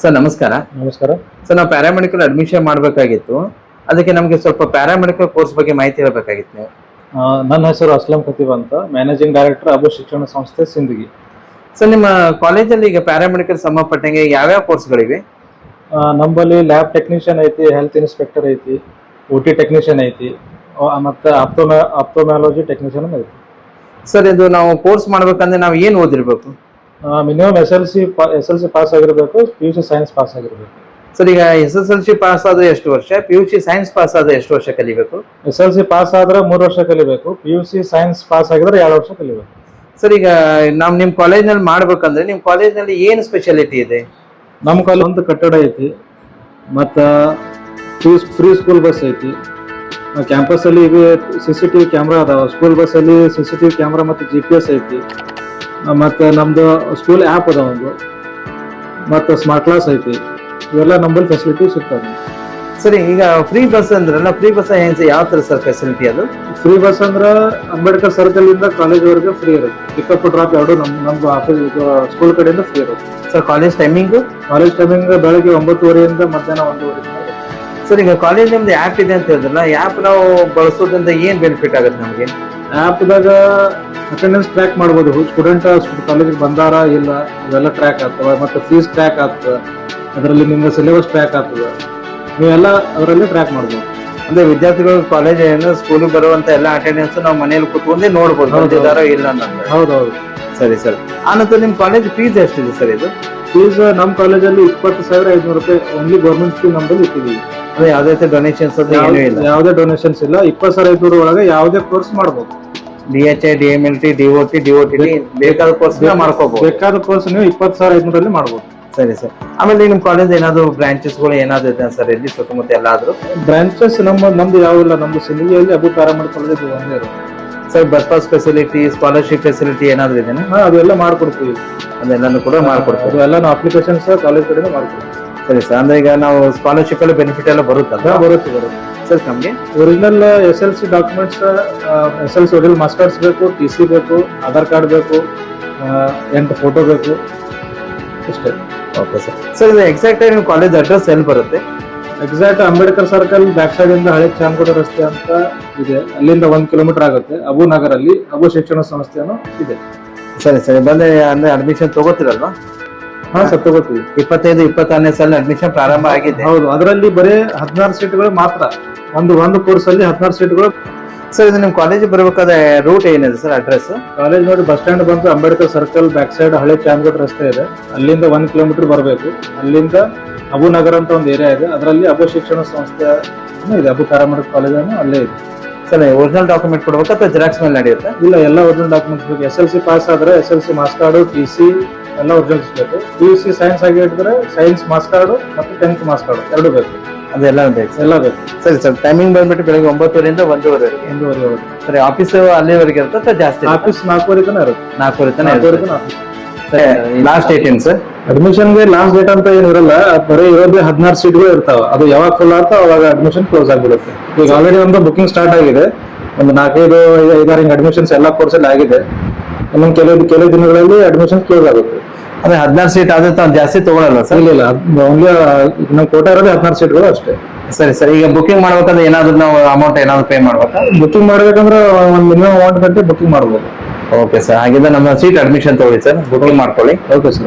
Sir ನಮಸ್ಕಾರ. ನಮಸ್ಕಾರ sir ನಾವು ಪ್ಯಾರಾಮೆಡಿಕಲ್ ಅಡ್ಮಿಷನ್ ಮಾಡಬೇಕಾಗಿತ್ತು. ಅದಕ್ಕೆ ನಮಗೆ ಸ್ವಲ್ಪ ಪ್ಯಾರಾಮೆಡಿಕಲ್ ಕೋರ್ಸ್ ಬಗ್ಗೆ ಮಾಹಿತಿ ಹೇಳಬೇಕಾಗಿತ್ತು ನೀವು. ನನ್ನ ಹೆಸರು ಅಸ್ಲಂ ಖತೀಬ್ ಅಂತ, ಮ್ಯಾನೇಜಿಂಗ್ ಡೈರೆಕ್ಟರ್ ಅಬು ಶಿಕ್ಷಣ ಸಂಸ್ಥೆ ಸಿಂದಗಿ. ಸರ್ ನಿಮ್ಮ ಕಾಲೇಜಲ್ಲಿ ಈಗ ಪ್ಯಾರಾಮೆಡಿಕಲ್ ಸಂಬಂಧಪಟ್ಟಂಗೆ ಯಾವ್ಯಾವ ಕೋರ್ಸ್ಗಳಿವೆ? ನಮ್ಮಲ್ಲಿ ಲ್ಯಾಬ್ ಟೆಕ್ನಿಷಿಯನ್ ಐತಿ, ಹೆಲ್ತ್ ಇನ್ಸ್ಪೆಕ್ಟರ್ ಐತಿ, OT ಟೆಕ್ನಿಷಿಯನ್ ಐತಿ, ಮತ್ತು ಆಪ್ಟೋಮ್ಯಾಲಜಿ ಟೆಕ್ನಿಷಿಯನ್ ಐತಿ. ಸರ್ ಇದು ನಾವು ಕೋರ್ಸ್ ಮಾಡ್ಬೇಕಂದ್ರೆ ನಾವು ಏನು ಓದಿರ್ಬೇಕು? ಮಿನಿಮಮ್ SLC ಪಾಸ್ ಆಗಿರಬೇಕು, PUC ಸೈನ್ಸ್ ಪಾಸ್ ಆಗಿರಬೇಕು. ಸರ್ ಈಗ SSLC ಪಾಸ್ ಆದ್ರೆ ಎಷ್ಟು ವರ್ಷ, PUC ಸೈನ್ಸ್ ಪಾಸ್ ಆದ್ರೆ ಎಷ್ಟು ವರ್ಷ ಕಲಿಬೇಕು? SLC ಪಾಸ್ ಆದ್ರೆ 3 ವರ್ಷ ಕಲಿಬೇಕು, PUC ಸೈನ್ಸ್ ಪಾಸ್ ಆಗಿದ್ರೆ 2 ವರ್ಷ ಕಲಿಬೇಕು. ಸರ್ ಈಗ ನಾವು ನಿಮ್ಮ ಕಾಲೇಜ್ನಲ್ಲಿ ಮಾಡ್ಬೇಕಂದ್ರೆ ನಿಮ್ಮ ಕಾಲೇಜ್ನಲ್ಲಿ ಏನು ಸ್ಪೆಷಾಲಿಟಿ ಇದೆ? ನಮ್ಮ ಕಾಲೇಜ್ ಒಂದು ಕಟ್ಟಡ ಐತಿ, ಮತ್ತು ಫ್ರೀ ಸ್ಕೂಲ್ ಬಸ್ ಐತಿ. ಕ್ಯಾಂಪಸ್ ಅಲ್ಲಿ ಈಗ CCTV ಕ್ಯಾಮ್ರಾ ಅದಾವ. ಸ್ಕೂಲ್ ಬಸ್ ಅಲ್ಲಿ CCTV ಕ್ಯಾಮ್ರಾ ಮತ್ತು GPS ಐತಿ. ಮತ್ತು ನಮ್ದು ಸ್ಕೂಲ್ ಆ್ಯಪ್ ಅದ ಒಂದು, ಮತ್ತು ಸ್ಮಾರ್ಟ್ ಕ್ಲಾಸ್ ಐತಿ. ಇವೆಲ್ಲ ನಮ್ಮಲ್ಲಿ ಫೆಸಿಲಿಟಿ ಸಿಗ್ತದೆ. ಸರಿ, ಈಗ ಫ್ರೀ ಬಸ್ ಅಂದ್ರಲ್ಲ, ಫ್ರೀ ಬಸ್ ಯಾವ ತರ ಸರ್ ಫೆಸಿಲಿಟಿ? ಅದು ಫ್ರೀ ಬಸ್ ಅಂದ್ರೆ ಅಂಬೇಡ್ಕರ್ ಸರ್ಕಲ್ ಇಂದ ಕಾಲೇಜ್ವರೆಗೆ ಫ್ರೀ ಇರುತ್ತೆ. ಪಿಕಪ್ ಡ್ರಾಪ್ ಎರಡು ನಮ್ಮ ಆಫೀಸ್ ಸ್ಕೂಲ್ ಕಡೆಯಿಂದ ಫ್ರೀ ಇರುತ್ತೆ. ಸರ್ ಕಾಲೇಜ್ ಟೈಮಿಂಗ್ ಬೆಳಗ್ಗೆ 9:30 ಮಧ್ಯಾಹ್ನ 1:00. ಸರ್ ಈಗ ಕಾಲೇಜ್ ನಿಮ್ದು ಆ್ಯಪ್ ಇದೆ ಅಂತ ಹೇಳಿದ್ರಲ್ಲ, ಆ್ಯಪ್ ನಾವು ಬಳಸೋದ್ರಿಂದ ಏನ್ ಬೆನಿಫಿಟ್ ಆಗುತ್ತೆ ನಮಗೆ? ಆ್ಯಪ್ದಾಗ ಅಟೆಂಡೆನ್ಸ್ ಟ್ರ್ಯಾಕ್ ಮಾಡ್ಬೋದು. ಸ್ಟೂಡೆಂಟ್ ಕಾಲೇಜಿಗೆ ಬಂದಾರ ಇಲ್ಲ ಇವೆಲ್ಲ ಟ್ರ್ಯಾಕ್ ಆಗ್ತವೆ, ಮತ್ತು ಫೀಸ್ ಟ್ರ್ಯಾಕ್ ಆಗ್ತದೆ. ಅದರಲ್ಲಿ ನಿಮ್ಮ ಸಿಲೆಬಸ್ ಟ್ರ್ಯಾಕ್ ಆಗ್ತದೆ. ನೀವೆಲ್ಲ ಅದರಲ್ಲಿ ಟ್ರ್ಯಾಕ್ ಮಾಡ್ಬೋದು. ಅಂದ್ರೆ ವಿದ್ಯಾರ್ಥಿಗಳು ಕಾಲೇಜ್ ಏನು ಸ್ಕೂಲಿಗೆ ಬರುವಂತ ಎಲ್ಲ ಅಟೆಂಡೆನ್ಸ್ ನಾವು ಮನೇಲಿ ಕೂತ್ಕೊಂಡೇ ನೋಡ್ಬೋದು, ಬಂದಿದ್ದಾರೋ ಇಲ್ಲ ಅನ್ನೋದು. ಹೌದೌದು. ಸರಿ ಸರ್. ಆನಂತರ ನಿಮ್ ಕಾಲೇಜ್ ಫೀಸ್ ಎಷ್ಟಿದೆ ಸರ್? ಇದು ಫೀಸ್ ನಮ್ಮ ಕಾಲೇಜಲ್ಲಿ 20,500 ರೂಪಾಯಿ ಓನ್ಲಿ ಗೌರ್ಮೆಂಟ್ ಫೀ ನಮ್ಮಲ್ಲಿ ಇಟ್ಟಿದ್ದೀವಿ. ಅದೇ ಯಾವುದೇ ರೀತಿ ಡೊನೇಷನ್ಸ್ ಏನೂ ಇಲ್ಲ? ಯಾವುದೇ ಡೊನೇಷನ್ಸ್ ಇಲ್ಲ. 20,500 ಒಳಗೆ ಯಾವುದೇ ಕೋರ್ಸ್ ಮಾಡ್ಬೋದು. DHA, DMLT, DOT, DOTD ಬೇಕಾದ ಕೋರ್ಸ್ ಮಾಡ್ಕೋಬಹುದು. ಬೇಕಾದ ಕೋರ್ಸ್ ನೀವು 20,500 ಮಾಡ್ಬೋದು. ಸರಿ ಸರ್. ಆಮೇಲೆ ನಿಮ್ ಕಾಲೇಜ್ ಏನಾದ್ರು ಬ್ರಾಂಚಸ್ಗಳು ಏನಾದ್ರು ಇದೆ ಸರ್ ಇಲ್ಲಿ ಸುತ್ತಮುತ್ತ ಎಲ್ಲಾದ್ರೂ? ಬ್ರಾಂಚಸ್ ನಮ್ದು ಯಾವಿಲ್ಲ. ನಮ್ದು ಸಿಂದಗಿಯಲ್ಲಿ ಅಬು ಪ್ಯಾರಾಮೆಡಿಕಲ್ ಕಾಲೇಜ್ ಒಂದೇ ಇರುತ್ತೆ. Sir bus pass facility, scholarship facility ಏನಾದ್ರು ಇದೆಯಾ? ಅದೆಲ್ಲ ಮಾಡ್ಕೊಡ್ತೀವಿ. ಅದೆಲ್ಲಾನು ಕೂಡ ಮಾಡ್ಕೊಡ್ತೀವಿ. ಅದೆಲ್ಲ ನಾವು ಅಪ್ಲಿಕೇಶನ್ಸ್ ಕಾಲೇಜ್ ಕಡೆಯಿಂದ ಮಾಡ್ಕೊಡ್ತೀವಿ. ಸರಿ ಸರ್. ಅಂದ್ರೆ ಈಗ ನಾವು ಸ್ಕಾಲರ್ಶಿಪ್ ಅಲ್ಲಿ ಬೆನಿಫಿಟ್ ಎಲ್ಲ ಬರುತ್ತಲ್ಲ? ಬರುತ್ತೆ. ಸರ್ ನಮಗೆ original SLC documents, SLC original marks cards ಬೇಕು, TC ಬೇಕು, ಆಧಾರ್ ಕಾರ್ಡ್ ಬೇಕು, 8 ಫೋಟೋ ಬೇಕು, ಇಷ್ಟೇ. Okay sir. ಸರ್ ಇದು ಎಕ್ಸಾಕ್ಟ್ ಆಗಿ ನಿಮ್ಮ ಕಾಲೇಜ್ ಅಡ್ರೆಸ್ ಎಲ್ಲಿ ಬರುತ್ತೆ? Exact Ambedkar circle back side ಇಂದ ಹಳೆ ಚಾಮಕೋಟ ರಸ್ತೆ ಅಂತ ಇದೆ, ಅಲ್ಲಿಂದ 1 ಕಿಲೋಮೀಟರ್ ಆಗುತ್ತೆ. ಅಬು ನಗರಲ್ಲಿ ಅಬು ಶಿಕ್ಷಣ ಸಂಸ್ಥೆನೂ ಇದೆ. ಸರಿ ಸರಿ. ಬಂದ್ರೆ ಅಂದ್ರೆ ಅಡ್ಮಿಷನ್ ತಗೋತಿರಲ್ವಾ? ಹಾ ಸರ್, ತಗೋತೀವಿ. 25-26ನೇ ಸಾಲ ಅಡ್ಮಿಷನ್ ಪ್ರಾರಂಭ ಆಗಿದೆ. ಹೌದು. ಅದರಲ್ಲಿ ಬರೀ 16 ಸೀಟ್ಗಳು ಮಾತ್ರ. ಒಂದು ಕೋರ್ಸ್ ಅಲ್ಲಿ 16 ಸೀಟ್ಗಳು. ಸರ್ ಇದು ನಿಮ್ ಕಾಲೇಜ್ ಬರಬೇಕಾದ ರೂಟ್ ಏನಿದೆ ಸರ್? ಅಡ್ರೆಸ್ ಕಾಲೇಜ್ ನೋಡಿ ಬಸ್ ಸ್ಟ್ಯಾಂಡ್ ಬಂದು ಅಂಬೇಡ್ಕರ್ ಸರ್ಕಲ್ ಬ್ಯಾಕ್ ಸೈಡ್ ಹಳೆ ಚಾಮಕೋಟ ರಸ್ತೆ ಇದೆ, ಅಲ್ಲಿಂದ 1 ಕಿಲೋಮೀಟರ್ ಬರಬೇಕು. ಅಲ್ಲಿಂದ ಅಬು ನಗರ್ ಅಂತ ಒಂದು ಏರಿಯಾ ಇದೆ, ಅದರಲ್ಲಿ ಅಬು ಶಿಕ್ಷಣ ಸಂಸ್ಥೆ ಇದೆ. ಅಬು ಪ್ಯಾರಾಮೆಡಿಕಲ್ ಕಾಲೇಜ್ ಅಲ್ಲೇ ಇದೆ. ಸರ್ ಒರಿಜಿನಲ್ ಡಾಕ್ಯುಮೆಂಟ್ ಕೊಡ್ಬೇಕು ಅಥವಾ ಜೆರಾಕ್ಸ್ ಮೇಲೆ ನಡೆಯುತ್ತೆ? ಇಲ್ಲ, ಎಲ್ಲ ಒರಿಜಿನಲ್ ಡಾಕ್ಯುಮೆಂಟ್ಸ್ ಬೇಕು. SLC ಪಾಸ್ ಆದ್ರೆ SLC ಮಾರ್ಕ್ಸ್ ಕಾರ್ಡು, TC ಎಲ್ಲ ಒರಿಜಿನಲ್ಸ್ ಬೇಕು. PUC ಸೈನ್ಸ್ ಆಗಿ ಇಟ್ಟಿದ್ರೆ ಸೈನ್ಸ್ ಮಾರ್ಕ್ಸ್ ಕಾರ್ಡು ಮತ್ತು 10th ಮಾರ್ಕ್ಸ್ ಕಾರ್ಡು ಎರಡು ಬೇಕು. ಅದೆಲ್ಲ ಬೇಕು? ಎಲ್ಲ ಬೇಕು. ಸರಿ ಸರ್. ಟೈಮಿಂಗ್ ಬಂದ್ಬಿಟ್ಟು ಬೆಳಗ್ಗೆ 9:00 ರಿಂದ 1:00 ಸರಿ. ಆಫೀಸ್ ಅಲ್ಲಿವರೆಗೆ ಇರುತ್ತೆ ಅಥವಾ ಜಾಸ್ತಿ? ಆಫೀಸ್ 4:00 ತನಕ ಇರುತ್ತೆ. 4:00 ಲಾಸ್ಟ್ ಡೇಟ್ ಏನು ಸರ್? ಅಡ್ಮಿಷನ್ಗೆ ಲಾಸ್ಟ್ ಡೇಟ್ ಅಂತ ಏನು ಇರಲ್ಲ. ಬರೀ ಇರೋದೇ 16 ಸೀಟ್ಗಳು ಇರ್ತಾವ. ಅದು ಯಾವಾಗ ಫುಲ್ ಆಗ್ತಾವ ಅವಾಗ ಅಡ್ಮಿಷನ್ ಕ್ಲೋಸ್ ಆಗಿಬಿಡುತ್ತೆ. ಈಗ ಆಲ್ರೆಡಿ ಒಂದು ಬುಕಿಂಗ್ ಸ್ಟಾರ್ಟ್ ಆಗಿದೆ. ಒಂದು 4-5 ಹಿಂಗ್ ಅಡ್ಮಿಷನ್ಸ್ ಎಲ್ಲ ಕೋರ್ಸ್ ಅಲ್ಲಿ ಆಗಿದೆ. ಇನ್ನೊಂದು ಕೆಲವು ದಿನಗಳಲ್ಲಿ ಅಡ್ಮಿಷನ್ ಕ್ಲೋಸ್ ಆಗುತ್ತೆ. ಅಂದ್ರೆ 16 ಸೀಟ್ ಆದ್ರೆ ಜಾಸ್ತಿ ತಗೊಳಲ್ಲ ಸರ್? ಇಲ್ಲ, ಓನ್ಲಿ ನಮ್ಮ ಕೋಟಾ ಇರೋದೇ 16 ಸೀಟ್ಗಳು ಅಷ್ಟೇ. ಸರಿ ಸರ್. ಈಗ ಬುಕಿಂಗ್ ಮಾಡ್ಬೇಕಂದ್ರೆ ಏನಾದ್ರು ನಾವು ಅಮೌಂಟ್ ಏನಾದ್ರು ಪೇ ಮಾಡ್ಬೇಕಾ? ಬುಕಿಂಗ್ ಮಾಡ್ಬೇಕಂದ್ರೆ ಒಂದು ಮಿನಿಮಮ್ ಅಮೌಂಟ್ ಕಟ್ಟಿ ಬುಕಿಂಗ್ ಮಾಡ್ಬೋದು. Okay sir. ಹಾಗಿದ್ರೆ ನಮ್ಮ ಸೀಟ್ ಅಡ್ಮಿಷನ್ ತಗೊಳ್ಳಿ ಸರ್, ಬುಕಿಂಗ್ ಮಾಡ್ಕೊಳ್ಳಿ. Okay sir.